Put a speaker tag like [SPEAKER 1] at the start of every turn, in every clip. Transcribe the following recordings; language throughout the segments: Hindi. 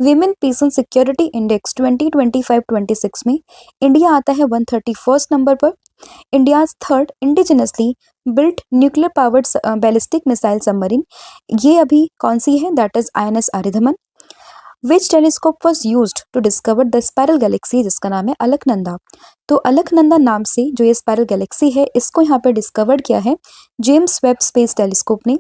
[SPEAKER 1] Women peace and security index 2025-26 में इंडिया आता है 131st नंबर पर। India's third indigenously built nuclear powered ballistic missile submarine, ये अभी कौन सी है? That is INS Aridhaman. Which telescope was used to discover the spiral galaxy, जिसका नाम है अलकनंदा। तो अलकनंदा नाम से जो ये स्पाइरल गैलेक्सी है, इसको यहाँ पे डिस्कवर किया है जेम्स वेब स्पेस टेलीस्कोप ने।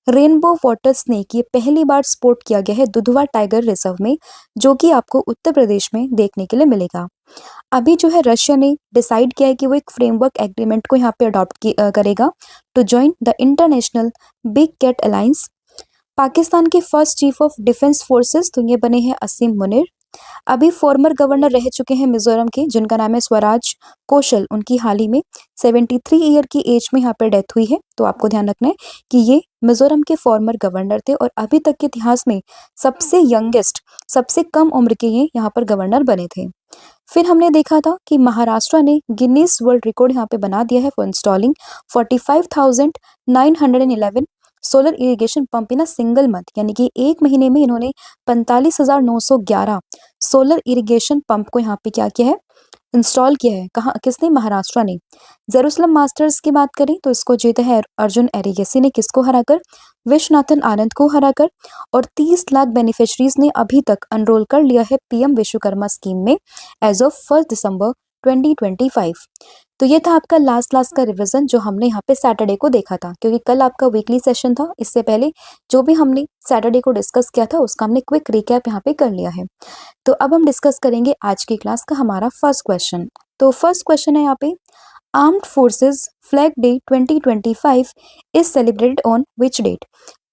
[SPEAKER 1] रेनबो वाटर स्नेक ये पहली बार स्पॉट किया गया है दुधवा टाइगर रिजर्व में, जो कि आपको उत्तर प्रदेश में देखने के लिए मिलेगा। अभी जो है रशिया ने डिसाइड किया है कि वो एक फ्रेमवर्क एग्रीमेंट को यहाँ पे अडॉप्ट करेगा to join the international big cat alliance. Pakistan के first chief of defence forces तो ये बने हैं असीम मुनीर। अभी फॉर्मर गवर्नर रह चुके हैं मिजोरम के, जिनका नाम है स्वराज कौशल। उनकी हाल ही में 73 ईयर की एज में यहाँ पर डेथ हुई है। तो आपको ध्यान रखना है कि ये मिजोरम के फॉर्मर गवर्नर थे और अभी तक के इतिहास में सबसे यंगेस्ट, सबसे कम उम्र के ये यहाँ पर गवर्नर बने थे। फिर हमने देखा था कि महाराष्ट्र ने गिनीज वर्ल्ड रिकॉर्ड यहाँ पे बना दिया है for installing 45,911 solar irrigation pump in a single month, यानी कि एक महीने में इन्होंने 45,911 सोलर इरिगेशन पंप को यहाँ पे क्या किया है? इंस्टॉल किया है। कहाँ? किसने? महाराष्ट्र ने। जेरूसलम मास्टर्स की बात करें तो इसको जीता है अर्जुन एरिगेसी ने, किसको हराकर? विश्वनाथन आनंद को हराकर। और 30 लाख बेनिफिशरीज ने अभी तक अनरोल कर लिया है PM विश्वकर्मा स्कीम में एज ऑफ 1 दिसंबर 2025। तो ये था आपका लास्ट क्लास का रिवीजन जो हमने यहाँ पे सैटरडे को देखा था, क्योंकि कल आपका वीकली सेशन था। इससे पहले जो भी हमने सैटरडे को डिस्कस किया था उसका हमने क्विक रिकैप यहाँ पे कर लिया है। तो अब हम डिस्कस करेंगे आज की क्लास का हमारा फर्स्ट क्वेश्चन। तो फर्स्ट क्वेश्चन है यहाँ पे, armed forces flag day 2025 is celebrated on which date?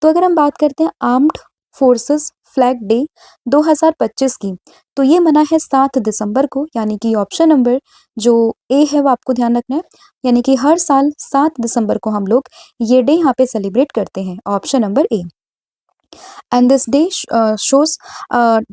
[SPEAKER 1] तो अगर हम बात करते हैं आर्म्ड फोर्सेस फ्लैग डे 2025 की, तो ये मना है 7 दिसंबर को, यानी कि ऑप्शन नंबर जो ए है वो आपको ध्यान रखना है। यानी कि हर साल 7 दिसंबर को हम लोग ये डे यहाँ पे सेलिब्रेट करते हैं, option number A. And this day shows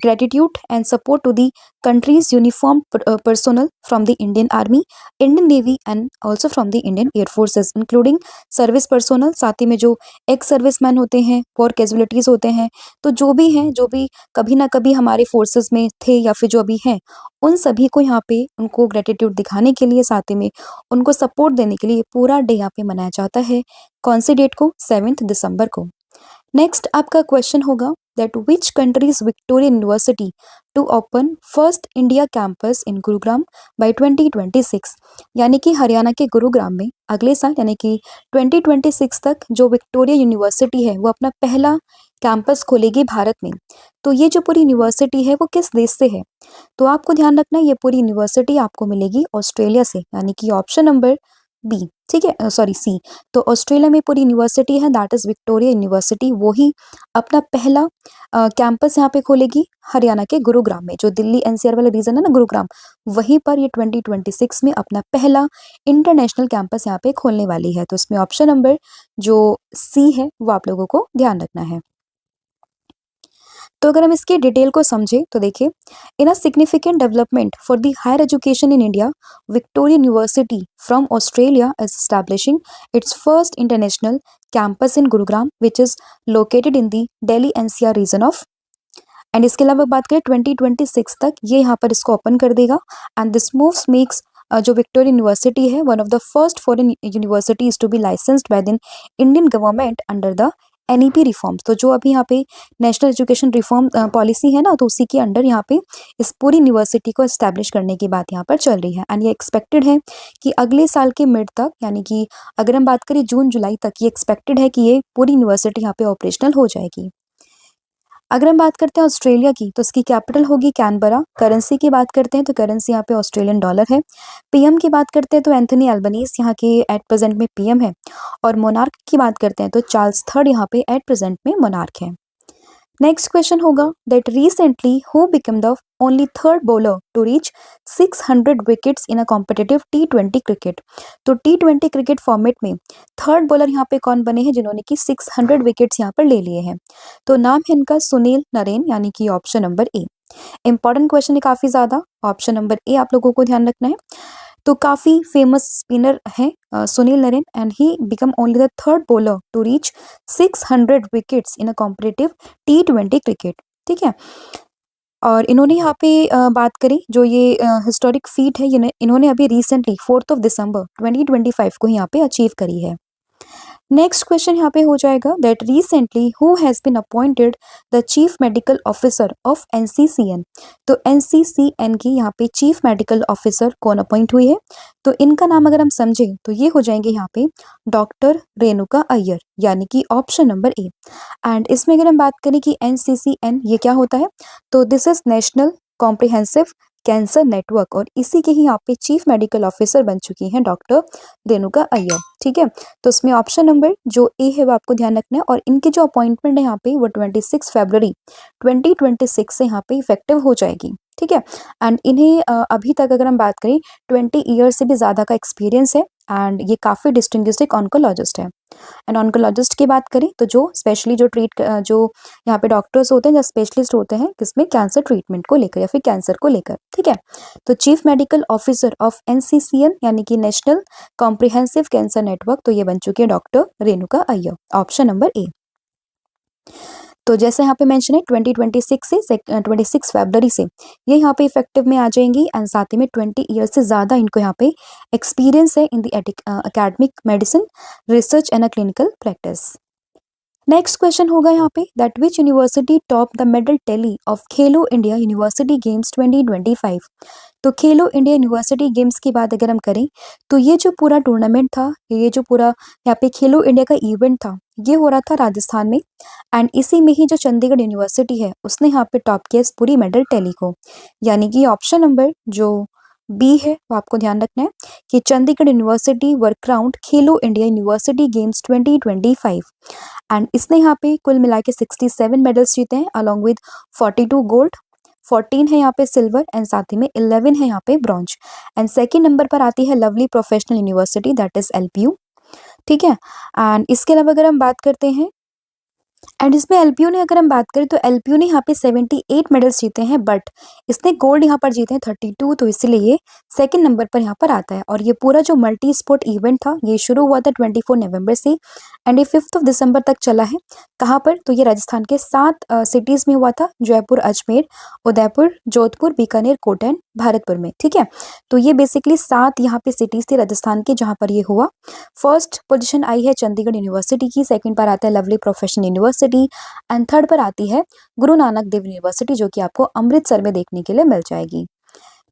[SPEAKER 1] gratitude and support to the country's uniformed personnel from the Indian Army, Indian Navy and also from the Indian Air Forces, including service personnel। साथ ही में जो एक्स सर्विसमैन होते हैं, वॉर कैजुअलिटीज होते हैं, तो जो भी हैं, जो भी कभी ना कभी हमारे फोर्सेस में थे या फिर जो अभी हैं, उन सभी को यहाँ पे उनको ग्रेटिट्यूड दिखाने के लिए, साथ ही में उनको सपोर्ट देने के लिए पूरा डे यहाँ पे मनाया जाता है। कौन सी डेट को? 7 दिसंबर को। नेक्स्ट आपका क्वेश्चन होगा that which country's Victoria University to open first India campus in Gurugram by 2026, यानी कि हरियाणा के गुरुग्राम में अगले साल यानी कि 2026 तक जो विक्टोरिया यूनिवर्सिटी है वो अपना पहला कैंपस खोलेगी भारत में। तो ये जो पूरी यूनिवर्सिटी है वो किस देश से है? तो आपको ध्यान रखना है ये पूरी यूनिवर्सिटी आपको मिलेगी ऑस्ट्रेलिया से, यानी कि ऑप्शन नंबर बी, ठीक है, सॉरी सी। तो ऑस्ट्रेलिया में पूरी यूनिवर्सिटी है दैट इज विक्टोरिया यूनिवर्सिटी, वो ही अपना पहला कैंपस यहाँ पे खोलेगी हरियाणा के गुरुग्राम में। जो दिल्ली NCR वाला रीजन है ना, गुरुग्राम, वहीं पर ये 2026 में अपना पहला इंटरनेशनल कैंपस यहाँ पे खोलने वाली है। तो इसमें ऑप्शन नंबर जो सी है वो आप लोगों को ध्यान रखना है। तो अगर हम इसके डिटेल को समझें तो देखिए, in a significant development for the higher education in India, Victoria university from Australia is establishing its first international campus in Gurugram which is located in the Delhi NCR region of. And इसके अलावा बात करें 2026 तक ये यहाँ पर इसको ओपन कर देगा। एंड दिस मूव्स मेक्स जो विक्टोरिया यूनिवर्सिटी है one of the first foreign universities to be licensed by the Indian government under the NEP reforms. तो जो अभी यहाँ पे नेशनल एजुकेशन रिफॉर्म पॉलिसी है ना, तो उसी के अंडर यहाँ पे इस पूरी यूनिवर्सिटी को एस्टैब्लिश करने की बात यहाँ पर चल रही है। एंड ये एक्सपेक्टेड है कि अगले साल के मिड तक, यानी कि अगर हम बात करें जून जुलाई तक, ये एक्सपेक्टेड है कि ये पूरी यूनिवर्सिटी यहाँ पे ऑपरेशनल हो जाएगी। अगर हम बात करते हैं ऑस्ट्रेलिया की, तो इसकी कैपिटल होगी कैनबरा। करेंसी की बात करते हैं तो करेंसी यहाँ पे ऑस्ट्रेलियन डॉलर है। PM की बात करते हैं तो एंथनी अल्बनीज यहाँ के एट प्रेजेंट में PM है। और मोनार्क की बात करते हैं तो चार्ल्स III यहाँ पे एट प्रेजेंट में मोनार्क है। नेक्स्ट क्वेश्चन होगा that recently who become the only third bowler to reach 600 wickets in a competitive T20 cricket. तो T20 क्रिकेट फॉर्मेट में थर्ड बॉलर यहाँ पे कौन बने हैं जिन्होंने कि 600 विकेट्स यहाँ पर ले लिए हैं? तो नाम है इनका सुनील नरेन, यानी कि option number A. Important question है काफी ज्यादा, ऑप्शन नंबर ए आप लोगों को ध्यान रखना है। तो काफी फेमस स्पिनर है Sunil Narine and he become only the third bowler to reach 600 wickets in a competitive T20 cricket, ठीक है। और इन्होंने यहाँ पे बात करी जो ये हिस्टोरिक फीट है, इन्होंने अभी रिसेंटली 4 दिसंबर 2025 को यहाँ पे अचीव करी है। नेक्स्ट क्वेश्चन यहाँ पे हो जाएगा that recently who has been appointed the chief medical officer of NCCN. तो एनसीसीएन की यहाँ पे चीफ मेडिकल ऑफिसर कौन अपॉइंट हुई है? तो इनका नाम अगर हम समझें तो ये हो जाएंगे यहाँ पे डॉक्टर रेणुका अय्यर, यानी कि ऑप्शन नंबर ए। एंड इसमें अगर हम बात करें कि एनसीसीएन ये क्या होता है, तो this is national comprehensive cancer network, और इसी के ही यहाँ पे चीफ मेडिकल ऑफिसर बन चुकी हैं डॉक्टर रेणुका अय्यर। ठीक है, तो इसमें ऑप्शन नंबर जो ए है वो आपको ध्यान रखना है, और इनकी जो अपॉइंटमेंट है यहाँ पे वो 26 फरवरी 2026 से यहाँ पे इफेक्टिव हो जाएगी। ठीक है, एंड इन्हें अभी तक अगर हम बात करें 20 ईयर से भी ज़्यादा का एक्सपीरियंस है, एंड ये काफ़ी डिस्टिंग्विश्ड एक ऑन्कोलॉजिस्ट है। एंड ऑन्कोलॉजिस्ट की बात करें तो जो स्पेशली जो यहाँ पे डॉक्टर्स होते हैं, जो स्पेशलिस्ट होते हैं किसमें, कैंसर ट्रीटमेंट को लेकर या फिर कैंसर को लेकर। ठीक है, तो चीफ मेडिकल ऑफिसर ऑफ एनसीसीएन यानी कि नेशनल कॉम्प्रिहेंसिव कैंसर नेटवर्क, तो ये बन चुके हैं doctor Renuka Iyer, option number A. तो जैसे यहाँ पे मेंशन है 2026 से 26 फरवरी से ये यहाँ पे इफेक्टिव में आ जाएंगी, एंड साथ ही में 20 ईयर से ज़्यादा इनको यहाँ पे एक्सपीरियंस है in the academic medicine research and clinical practice. Next question होगा यहाँ पे that which university top the medal tally of Khelo India university games 2025। तो खेलो इंडिया यूनिवर्सिटी गेम्स की बात अगर हम करें तो ये जो पूरा टूर्नामेंट था, ये जो पूरा यहाँ पे खेलो इंडिया का इवेंट था, ये हो रहा था राजस्थान में, एंड इसी में ही जो चंडीगढ़ यूनिवर्सिटी है उसने यहाँ पे टॉप किया इस पूरी मेडल टैली को, यानी कि ऑप्शन नंबर जो बी है वो आपको ध्यान रखना है कि Chandigarh university were crowned Khelo India university games 2025, and इसने यहाँ पे कुल मिला के 67 मेडल्स जीते हैं अलॉन्ग विद 42 गोल्ड, 14 है यहाँ पे सिल्वर, एंड साथ ही में 11 है यहाँ पे ब्रॉन्ज। एंड सेकंड नंबर पर आती है lovely professional university that is LPU. ठीक है, एंड इसके अलावा अगर हम बात करते हैं, एंड इसमें एलपीयू ने अगर हम बात करें तो एलपीयू ने यहाँ पे 78 मेडल्स जीते हैं, बट इसने गोल्ड यहाँ पर जीते हैं 32, तो इसीलिए ये सेकंड नंबर पर यहाँ पर आता है। और ये पूरा जो मल्टी स्पोर्ट इवेंट था ये शुरू हुआ था 24 नवंबर से, एंड ये 5 दिसंबर तक चला है। कहाँ पर, तो ये राजस्थान के 7 सिटीज़ में हुआ था, जयपुर, अजमेर, उदयपुर, जोधपुर, बीकानेर, कोटा, भारतपुर में। ठीक है, तो ये बेसिकली 7 यहाँ पे सिटीज़ थी राजस्थान की जहाँ पर ये हुआ। फर्स्ट पोजीशन आई है चंडीगढ़ यूनिवर्सिटी की, सेकंड पर आता है lovely professional university, and third पर आती है गुरु नानक देव यूनिवर्सिटी जो कि आपको अमृतसर में देखने के लिए मिल जाएगी।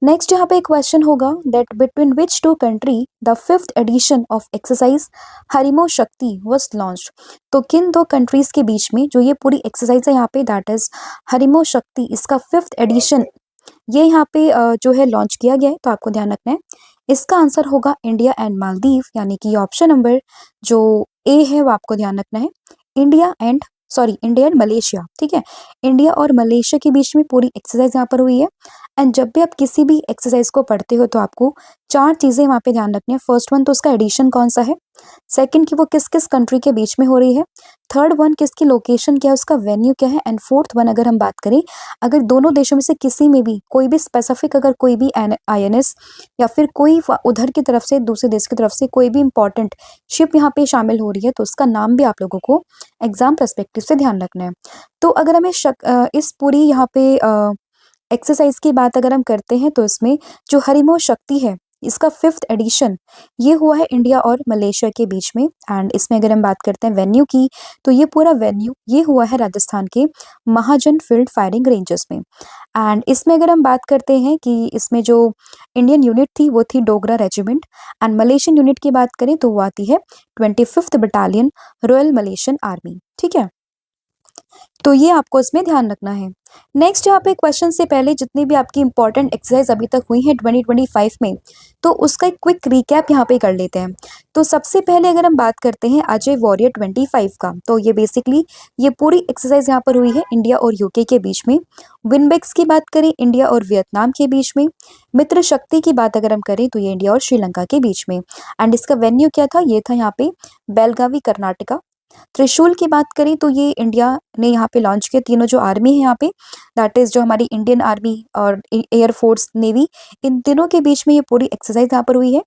[SPEAKER 1] नेक्स्ट यहाँ पे एक क्वेश्चन होगा that between which two country the 5th edition of exercise Harimau Shakti was launched. तो किन दो कंट्रीज के बीच में जो ये पूरी एक्सरसाइज है यहाँ पे दैट इज हरिमो शक्ति, इसका 5th एडिशन ये यहाँ पे जो है लॉन्च किया गया है, तो आपको ध्यान रखना है। इसका आंसर होगा इंडिया एंड मालदीव, यानी कि ऑप्शन नंबर जो ए है वो आपको ध्यान रखना है, इंडिया एंड मलेशिया। ठीक है, इंडिया और मलेशिया के बीच में पूरी एक्सरसाइज यहाँ पर हुई है। एंड जब भी आप किसी भी एक्सरसाइज को पढ़ते हो तो आपको 4 चीज़ें वहाँ पे ध्यान रखनी है। फर्स्ट वन तो उसका एडिशन कौन सा है, सेकंड कि वो किस किस कंट्री के बीच में हो रही है, थर्ड वन किसकी लोकेशन क्या है, उसका वेन्यू क्या है, एंड फोर्थ वन अगर हम बात करें अगर दोनों देशों में से किसी में भी कोई भी स्पेसिफिक अगर कोई भी आईएनएस या फिर कोई उधर की तरफ से दूसरे देश की तरफ से कोई भी इंपॉर्टेंट शिप यहाँ पे शामिल हो रही है तो उसका नाम भी आप लोगों को एग्जाम पर्सपेक्टिव से ध्यान रखना है। तो अगर हमें इस पूरी यहाँ पे एक्सरसाइज की बात अगर हम करते हैं तो इसमें जो हरिमो शक्ति है इसका 5th एडिशन ये हुआ है इंडिया और मलेशिया के बीच में। एंड इसमें अगर हम बात करते हैं वेन्यू की तो ये पूरा वेन्यू ये हुआ है राजस्थान के महाजन फील्ड फायरिंग रेंजेस में। एंड इसमें अगर हम बात करते हैं कि इसमें जो इंडियन यूनिट थी वो थी Dogra regiment, and Malaysian unit की बात करें तो वो आती है 25th battalion royal Malaysian army. ठीक है, तो ये आपको इसमें ध्यान रखना है। नेक्स्ट यहाँ पे क्वेश्चन से पहले जितनी भी आपकी इंपॉर्टेंट एक्सरसाइज अभी तक हुई है 2025 में तो उसका एक क्विक रिकैप यहाँ पे कर लेते हैं। तो सबसे पहले अगर हम बात करते हैं अजय वॉरियर 25 का, तो ये बेसिकली ये पूरी एक्सरसाइज यहाँ पर हुई है इंडिया और यूके के बीच में। विनबेक्स की बात करें इंडिया और वियतनाम के बीच में। मित्र शक्ति की बात अगर हम करें तो ये इंडिया और श्रीलंका के बीच में। एंड इसका वेन्यू क्या था, ये था यहाँ पे बेलगावी कर्नाटका। त्रिशूल की बात करें तो ये इंडिया ने यहाँ पे लॉन्च किया। तीनों जो आर्मी है यहाँ पे दैट इज जो हमारी इंडियन आर्मी और एयर फोर्स नेवी, इन तीनों के बीच में ये पूरी एक्सरसाइज यहाँ पर हुई है।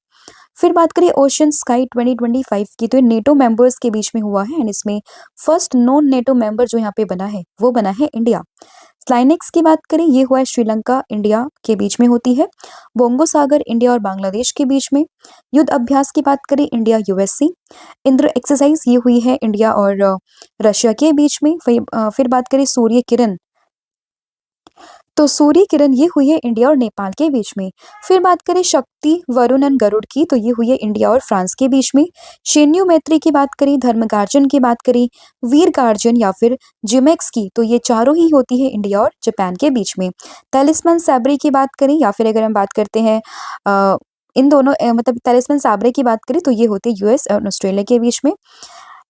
[SPEAKER 1] फिर बात करें ओशन स्काई 2025 की तो ये नेटो मेंबर्स के बीच में हुआ है, एंड इसमें फर्स्ट नॉन नेटो मेंबर जो यहाँ पे बना है वो बना है इंडिया। स्लाइनेक्स की बात करें, ये हुआ है श्रीलंका इंडिया के बीच में होती है। बोंगो सागर इंडिया और बांग्लादेश के बीच में। युद्ध अभ्यास की बात करें, इंडिया यूएससी। इंद्र एक्सरसाइज ये हुई है इंडिया और रशिया के बीच में। फिर बात करें सूर्य किरण, तो सूर्य किरण ये हुई है इंडिया और नेपाल के बीच में। फिर बात करें शक्ति, वरुण एंड गरुड़ की, तो ये हुई है इंडिया और फ्रांस के बीच में। शेन्यू मैत्री की बात करें, धर्मगार्जन की बात करें, वीर गार्जन या फिर जिमेक्स की, तो ये चारों ही होती है इंडिया और जापान के बीच में। तलिस्मान सैब्रे की बात करें या फिर अगर हम बात करते हैं इन दोनों मतलब तलिस्मान सैब्रे की बात करें तो ये होती है यूएस और ऑस्ट्रेलिया के बीच में।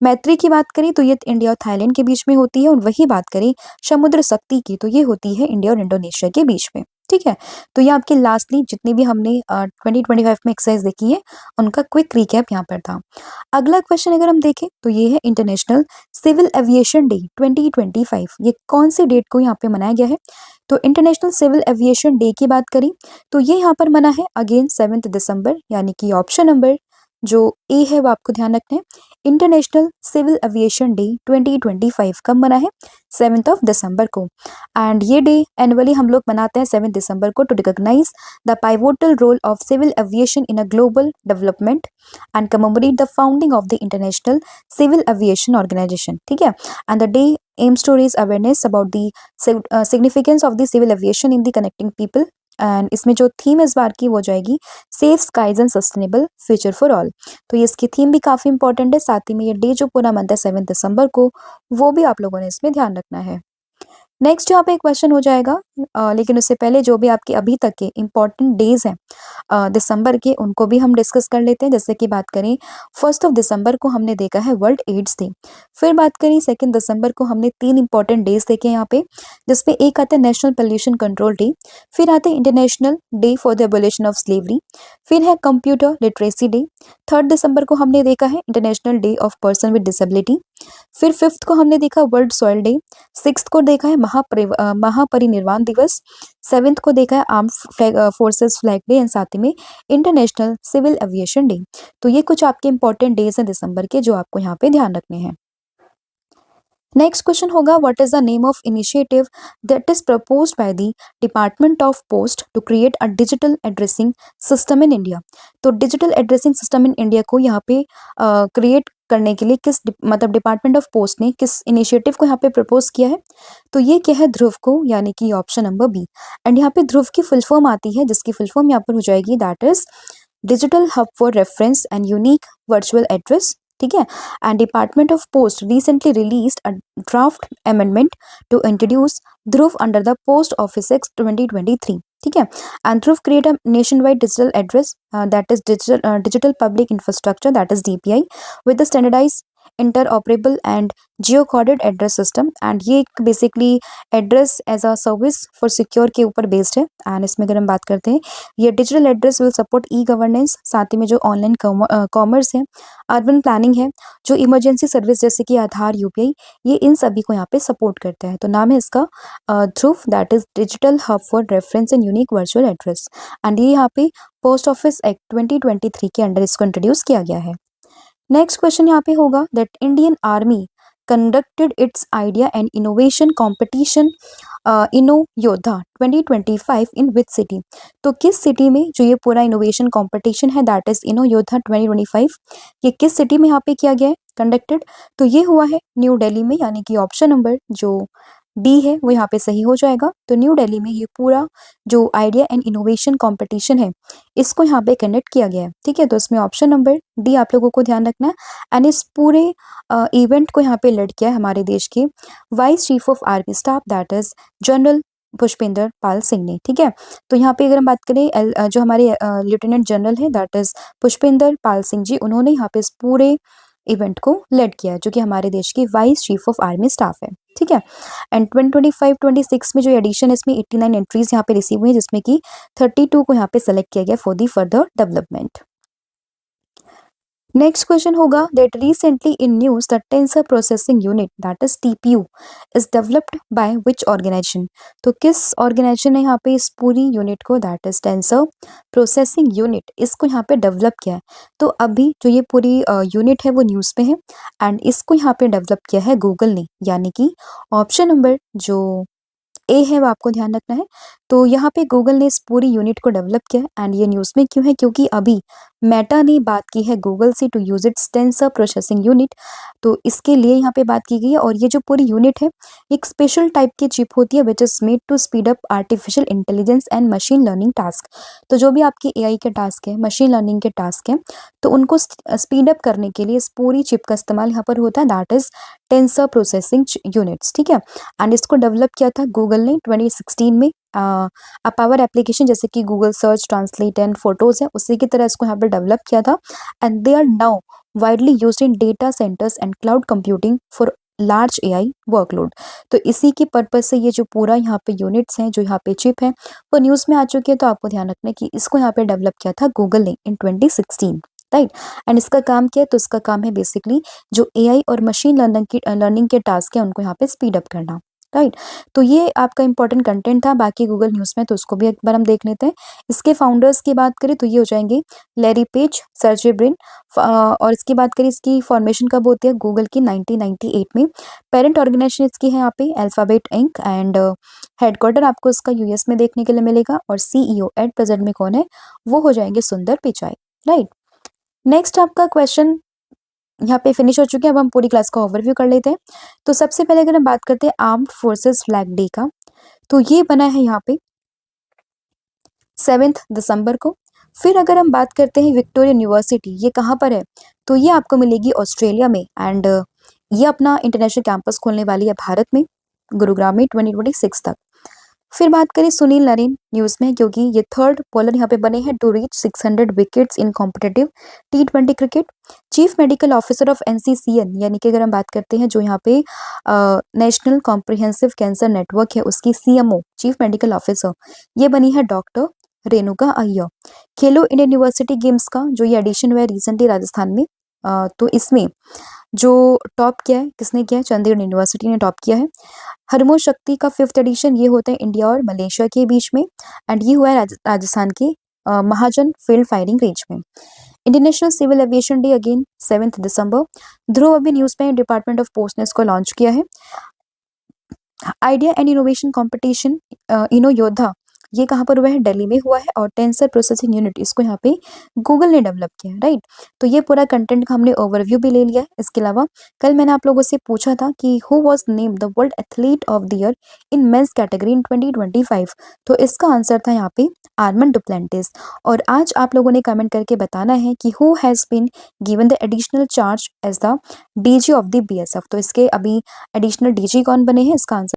[SPEAKER 1] मैत्री की बात करें तो ये इंडिया और थाईलैंड के बीच में होती है, और वही बात करें समुद्र शक्ति की तो ये होती है इंडिया और इंडोनेशिया के बीच में। ठीक है, तो ये आपके लास्टली जितनी भी हमने 2025 में एक्सरसाइज देखी है उनका क्विक रिकैप यहाँ पर था। अगला क्वेश्चन अगर हम देखें तो ये है इंटरनेशनल सिविल एविएशन डे 2025, ये कौन से डेट को यहाँ पे मनाया गया है? तो इंटरनेशनल सिविल एविएशन डे की बात करें तो ये यहाँ पर मना है अगेन 7 दिसंबर, यानी कि ऑप्शन नंबर जो ए है वो आपको ध्यान रखना है। इंटरनेशनल सिविल एविएशन डे 2025 कब मना है? 7 दिसंबर को। एंड ये डे एनुअली हम लोग मनाते हैं 7 दिसंबर को to recognise the pivotal role of civil aviation in a global development and commemorate the founding of the International Civil Aviation Organization. ठीक है, and the day aims to raise awareness about the significance of the civil aviation in the connecting people, and इसमें जो थीम इस बार की वो जाएगी safe skies and sustainable future for all. तो ये इसकी थीम भी काफ़ी इंपॉर्टेंट है, साथ ही में ये डे जो पूरा मंथ है 7 दिसंबर को, वो भी आप लोगों ने इसमें ध्यान रखना है। नेक्स्ट यहाँ पे एक क्वेश्चन हो जाएगा, लेकिन उससे पहले जो भी आपके अभी तक के इम्पॉर्टेंट डेज हैं दिसंबर के, उनको भी हम डिस्कस कर लेते हैं। जैसे कि बात करें 1 दिसंबर को हमने देखा है वर्ल्ड एड्स डे। फिर बात करें 2 दिसंबर को हमने 3 इंपॉर्टेंट डेज देखे यहाँ पे, जिसमें एक आता है नेशनल पोल्यूशन कंट्रोल डे, फिर आते हैं international day for the abolition of slavery, फिर है कंप्यूटर लिटरेसी डे। 3 दिसंबर को हमने देखा है international day of person with disability. फिर 5th को हमने देखा वर्ल्ड सॉइल डे। 6th को देखा है महापरिनिर्वाण दिवस। 7th को देखा है armed forces flag day and साथ ही में इंटरनेशनल सिविल एविएशन डे। तो ये कुछ आपके इंपॉर्टेंट डेज हैं दिसंबर के जो आपको यहाँ पे ध्यान रखने हैं। नेक्स्ट क्वेश्चन होगा, what is the name of initiative that is proposed by the department of post to create a digital addressing system in India. तो digital addressing system in India को यहाँ पे क्रिएट करने के लिए किस मतलब डिपार्टमेंट ऑफ पोस्ट ने किस इनिशिएटिव को यहाँ पे प्रपोज किया है? तो ये क्या है? ध्रुव को, यानी कि ऑप्शन नंबर बी। एंड यहाँ पे ध्रुव की फुल फॉर्म आती है, जिसकी फुल फॉर्म यहाँ पर हो जाएगी that is digital hub for reference and unique virtual address. ठीक है, and department of post recently released a draft amendment to introduce Dhruv under the post office act 2023। ठीक है, and Dhruv create a nationwide digital address that is digital public infrastructure that is DPI with the standardize interoperable and geocoded address system. And ये basically address as a service for secure के ऊपर बेस्ड है। एंड इसमें अगर हम बात करते हैं, ये digital address will support e governance, साथ ही में जो ऑनलाइन कॉमर्स है, अर्बन प्लानिंग है, जो इमरजेंसी सर्विस जैसे कि आधार, UPI, ये इन सभी को यहाँ पे सपोर्ट करता है। तो नाम है इसका Dhruv, that is digital hub for reference and unique virtual address. And ये यहाँ पे पोस्ट ऑफिस एक्ट 2023 के अंडर इसको इंट्रोड्यूस किया गया है। नेक्स्ट क्वेश्चन यहाँ पे होगा that Indian army conducted its idea and innovation competition Inno Yoddha 2025 in which city. तो किस सिटी में जो ये पूरा इनोवेशन कॉम्पिटिशन है दैट इज इनो योद्धा 2025, ये किस सिटी में यहाँ पे किया गया है कंडक्टेड? तो ये हुआ है न्यू दिल्ली में, यानी कि ऑप्शन नंबर जो डी है वो यहाँ पे सही हो जाएगा। तो न्यू दिल्ली में ये पूरा जो आइडिया एंड इनोवेशन कॉम्पिटिशन है इसको यहाँ पे कंडक्ट किया गया है। ठीक है, तो इसमें ऑप्शन नंबर डी आप लोगों को ध्यान रखना है। एंड इस पूरे इवेंट को यहाँ पे लीड किया है हमारे देश के vice chief of army staff that is general Pushpendra Pal Singh ने। ठीक है, तो यहाँ पे अगर हम बात करें जो हमारे लेफ्टिनेंट जनरल है दैट इज पुष्पेंद्र पाल सिंह जी, उन्होंने यहाँ पे इस पूरे इवेंट को लीड किया है, जो कि हमारे देश की vice chief of army staff है। ठीक है, एंड 2025-26 में जो एडिशन है इसमें 89 एंट्रीज यहाँ पे रिसीव हुई है, जिसमें कि 32 को यहाँ पे सेलेक्ट किया गया for the further development. Next question होगा that recently in news the tensor processing unit that is TPU is developed by which organisation. तो किस ऑर्गेनाइजेशन ने यहाँ पे इस पूरी यूनिट को that is tensor processing unit इसको यहाँ पे डेवलप किया है? तो अभी जो ये पूरी यूनिट है वो न्यूज़ पे है, एंड इसको यहाँ पे डेवलप किया है गूगल ने, यानी कि ऑप्शन नंबर जो ए है वो आपको ध्यान रखना है। तो यहाँ पे गूगल ने इस पूरी यूनिट को डेवलप किया है एंड ये न्यूज़ में क्यों है, क्योंकि अभी मेटा ने बात की है गूगल से to use its tensor processing unit, तो इसके लिए यहाँ पे बात की गई है। और ये जो पूरी यूनिट है एक स्पेशल टाइप की चिप होती है which is made to speed up artificial intelligence and machine learning task. तो जो भी आपके एआई के टास्क है, मशीन लर्निंग के टास्क हैं, तो उनको स्पीड अप करने के लिए इस पूरी चिप का इस्तेमाल यहाँ पर होता है, that is tensor processing units, ठीक है। एंड इसको डेवलप किया था गूगल ने 2016 में। पावर एप्लीकेशन जैसे कि Google search, translate and photos है, उसी की तरह इसको यहाँ पर डेवलप किया था। And they are now widely used in data centres and cloud computing for large AI workload. तो इसी की पर्पज से ये जो पूरा यहाँ पे यूनिट्स हैं, जो यहाँ पे चिप है, वो न्यूज़ में आ चुकी है। तो आपको ध्यान रखना है कि इसको यहाँ पे डेवलप किया था गूगल ने इन 2016, राइट। एंड इसका काम क्या है, तो इसका काम है बेसिकली जो एआई और मशीन लर्निंग के टास्क है उनको यहाँ पे स्पीड अप करना, राइट। तो ये आपका इंपॉर्टेंट कंटेंट था बाकी गूगल न्यूज़ में, तो उसको भी एक बार हम देख लेते हैं। इसके फाउंडर्स की बात करें तो ये हो जाएंगे लैरी पेज, सर्जे ब्रिन। और इसकी बात करें, इसकी फॉर्मेशन कब होती है गूगल की 1998 में। पेरेंट ऑर्गेनाइजेशन इसकी है यहाँ पे अल्फाबेट इंक एंड हेडक्वार्टर आपको इसका यूएस में देखने के लिए मिलेगा। और सीईओ एट प्रेजेंट में कौन है, वो हो जाएंगे सुंदर पिचाई, राइट। नेक्स्ट आपका क्वेश्चन यहाँ पे फिनिश हो चुके हैं। अब हम पूरी क्लास का ओवरव्यू कर लेते हैं। तो सबसे पहले अगर हम बात करते हैं आर्म्ड फोर्सेस फ्लैग डे का, तो ये बना है यहाँ पे 7 दिसंबर को। फिर अगर हम बात करते हैं विक्टोरिया यूनिवर्सिटी, ये कहाँ पर है, तो ये आपको मिलेगी ऑस्ट्रेलिया में। एंड ये अपना इंटरनेशनल कैंपस खोलने वाली है भारत में, गुरुग्राम में 2026 तक। फिर बात करें सुनील नरेन न्यूज़ में, क्योंकि ये थर्ड बॉलर यहाँ पे बने हैं to reach 600 wickets in competitive T20 cricket. Chief medical officer of NCCN, यानी कि अगर हम बात करते हैं जो यहाँ पे नेशनल कॉम्प्रिहेंसिव कैंसर नेटवर्क है, उसकी CMO चीफ मेडिकल ऑफिसर, ये बनी है डॉक्टर रेणुका अय्यर। खेलो इंडिया यूनिवर्सिटी गेम्स का जो ये एडिशन हुआ है रिसेंटली राजस्थान में, तो इसमें जो टॉप किया है, किसने किया है, चंडीगढ़ यूनिवर्सिटी ने टॉप किया है। हरमो शक्ति का 5th एडिशन ये होता है इंडिया और मलेशिया के बीच में। एंड ये हुआ है राजस्थान के महाजन फील्ड फायरिंग रेंज में। International Civil Aviation Day again 7 दिसंबर। ध्रुव अभी न्यूज़ में डिपार्टमेंट ऑफ पोस्ट ने इसको लॉन्च किया है। Idea and innovation competition Inno योद्धा, ये कहाँ पर हुआ है, दिल्ली में हुआ है। और टेंसर प्रोसेसिंग यूनिट इसको यहाँ पे गूगल ने डेवलप किया है, राइट। तो ये पूरा कंटेंट का हमने ओवरव्यू भी ले लिया है। इसके अलावा कल मैंने आप लोगों से पूछा था कि who was named the world athlete of the year in men's category इन 2025, तो इसका आंसर था यहाँ पे आर्मंड डुप्लेंटिस। और आज आप लोगों ने कमेंट करके बताना है कि who has been given the additional charge as the DG of the BSF, तो इसके अभी एडिशनल DG कौन बने हैं, इसका आंसर